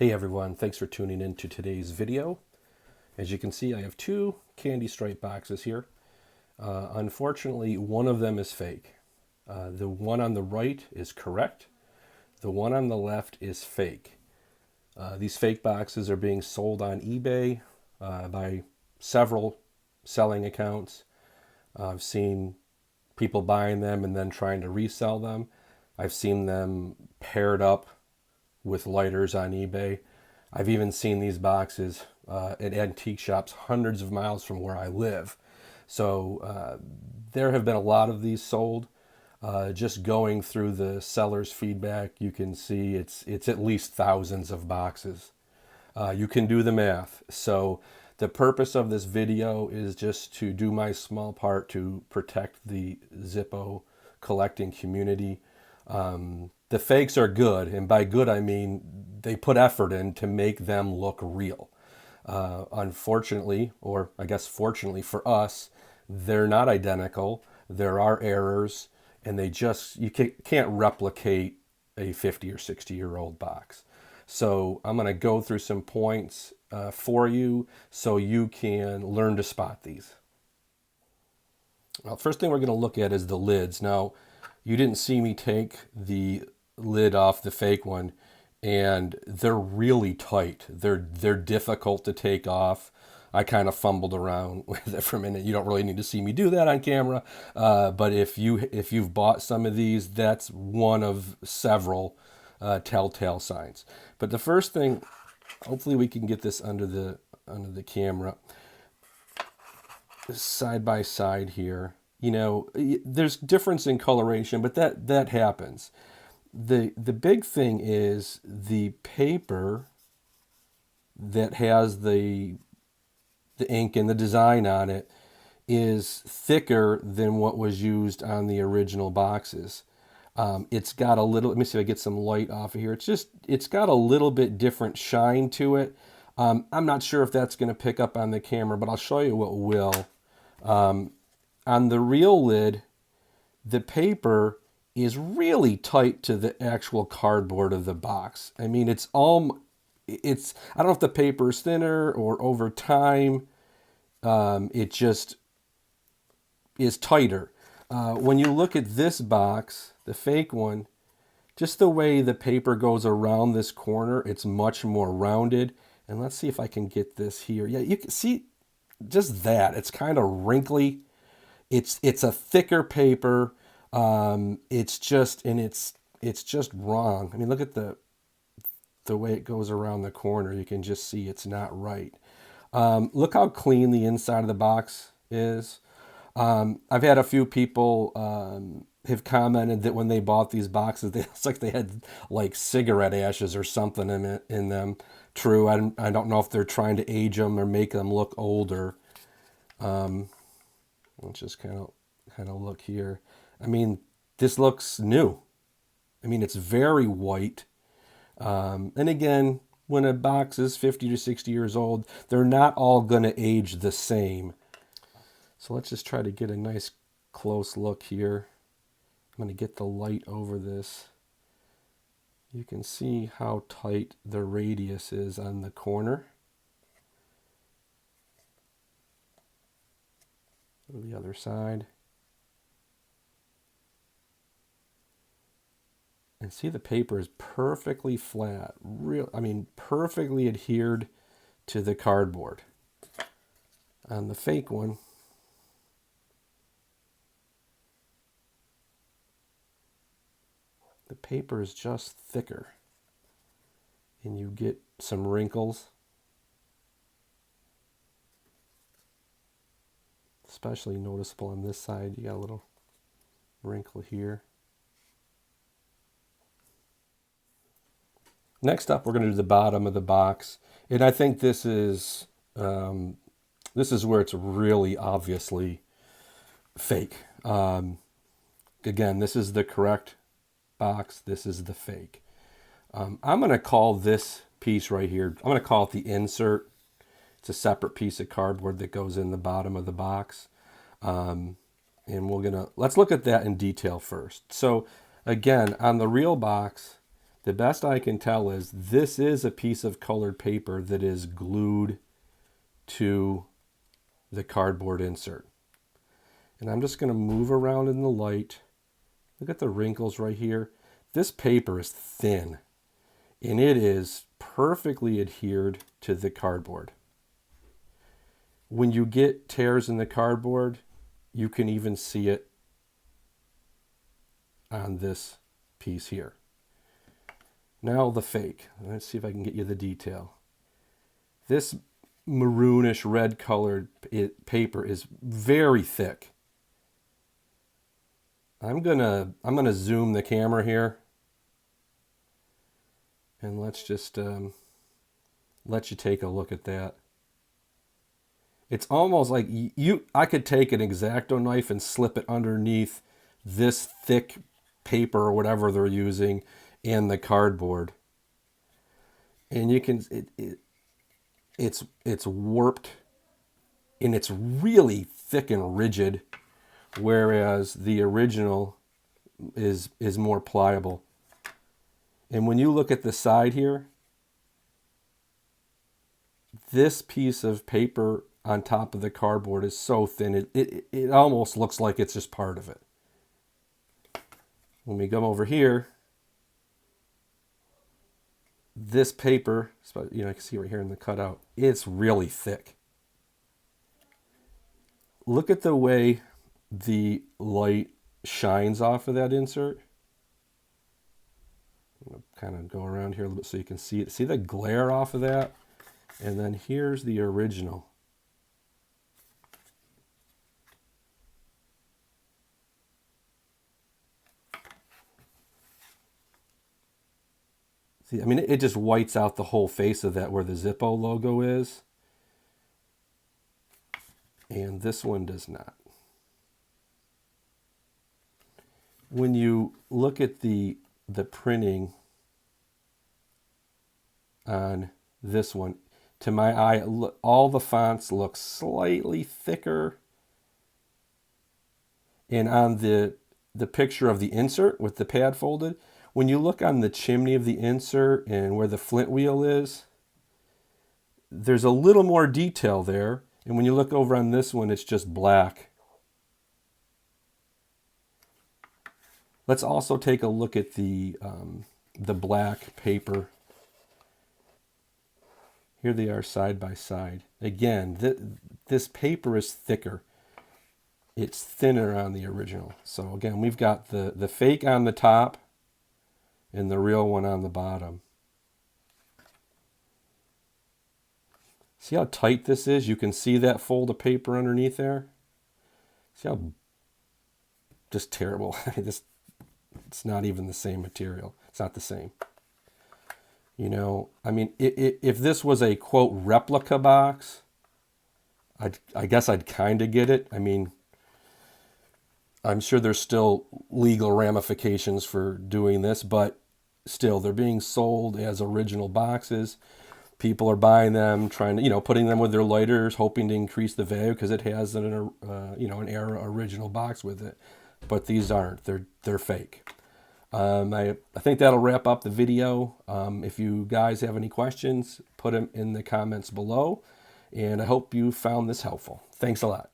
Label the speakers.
Speaker 1: Hey everyone, thanks for tuning in to today's video. As you can see, I have two candy stripe boxes here. Unfortunately, one of them is fake. The one on the right is correct. The one on the left is fake. These fake boxes are being sold on eBay by several selling accounts. I've seen people buying them and then trying to resell them. I've seen them paired up with lighters on eBay. I've even seen these boxes at antique shops hundreds of miles from where I live. So there have been a lot of these sold. Just going through the seller's feedback, you can see it's at least thousands of boxes. You can do the math. So the purpose of this video is just to do my small part to protect the Zippo collecting community. The fakes are good, and by good I mean they put effort in to make them look real. Unfortunately, or I guess fortunately for us, they're not identical. There are errors, and you can't replicate a 50 or 60-year-old box. So I'm going to go through some points for you so you can learn to spot these. Well, first thing we're going to look at is the lids. Now, you didn't see me take the lid off the fake one, and they're really tight. They're difficult to take off. I kind of fumbled around with it for a minute. You don't really need to see me do that on camera, but if you've bought some of these, that's one of several telltale signs. But the first thing, hopefully we can get this under the camera, side by side here. You know, there's difference in coloration, but that happens. The big thing is the paper that has the ink and the design on it is thicker than what was used on the original boxes. It's got a little, let me see if I get some light off of here. It's got a little bit different shine to it. I'm not sure if that's going to pick up on the camera, but I'll show you what will. On the real lid, the paper is really tight to the actual cardboard of the box. I mean, I don't know if the paper is thinner or over time, it just is tighter. When you look at this box, the fake one, just the way the paper goes around this corner, it's much more rounded. And let's see if I can get this here. Yeah, you can see just that. It's kind of wrinkly. It's a thicker paper. It's just wrong. I mean, look at the way it goes around the corner. You can just see it's not right. Look how clean the inside of the box is. I've had a few people have commented that when they bought these boxes, it's like they had like cigarette ashes or something in them. True, I don't know if they're trying to age them or make them look older. Let's just kind of look here. I mean, this looks new. I mean, it's very white. And again, when a box is 50 to 60 years old, they're not all going to age the same. So let's just try to get a nice close look here. I'm going to get the light over this. You can see how tight the radius is on the corner. Go to the other side. And see, the paper is perfectly flat. Perfectly adhered to the cardboard. On the fake one, the paper is just thicker. And you get some wrinkles. Especially noticeable on this side. You got a little wrinkle here. Next up, we're going to do the bottom of the box. And I think this is where it's really obviously fake. Again, this is the correct box. This is the fake. I'm going to call this piece right here, I'm going to call it the insert. It's a separate piece of cardboard that goes in the bottom of the box. And let's look at that in detail first. So again, on the real box, The best I can tell is this is a piece of colored paper that is glued to the cardboard insert. And I'm just going to move around in the light. Look at the wrinkles right here. This paper is thin, and it is perfectly adhered to the cardboard. When you get tears in the cardboard, you can even see it on this piece here. Now the fake. Let's see if I can get you the detail. This maroonish red colored paper is very thick. I'm gonna zoom the camera here, and let's just let you take a look at that. It's almost like I could take an X-Acto knife and slip it underneath this thick paper or whatever they're using and the cardboard, and you can it's warped, and it's really thick and rigid, whereas the original is more pliable. And when you look at the side here, this piece of paper on top of the cardboard is so thin, it almost looks like it's just part of it. When we come over here, this paper, you can see right here in the cutout, it's really thick. Look at the way the light shines off of that insert. I'm going to kind of go around here a little bit so you can see it. See the glare off of that? And then here's the original. See, I mean, it just whites out the whole face of that where the Zippo logo is. And this one does not. When you look at the printing on this one, to my eye, all the fonts look slightly thicker. And on the picture of the insert with the pad folded, when you look on the chimney of the insert and where the flint wheel is, there's a little more detail there. And when you look over on this one, it's just black. Let's also take a look at the black paper. Here they are side by side. Again, this paper is thicker. It's thinner on the original. So again, we've got the fake on the top and the real one on the bottom. See how tight this is? You can see that fold of paper underneath there. See how just terrible. It's not even the same material. It's not the same. I mean, if this was a, quote, replica box, I guess I'd kind of get it. I mean, I'm sure there's still legal ramifications for doing this, but still, they're being sold as original boxes. People are buying them, trying to, putting them with their lighters, hoping to increase the value because it has an era original box with it. But these aren't. They're fake. I think that'll wrap up the video. If you guys have any questions, put them in the comments below. And I hope you found this helpful. Thanks a lot.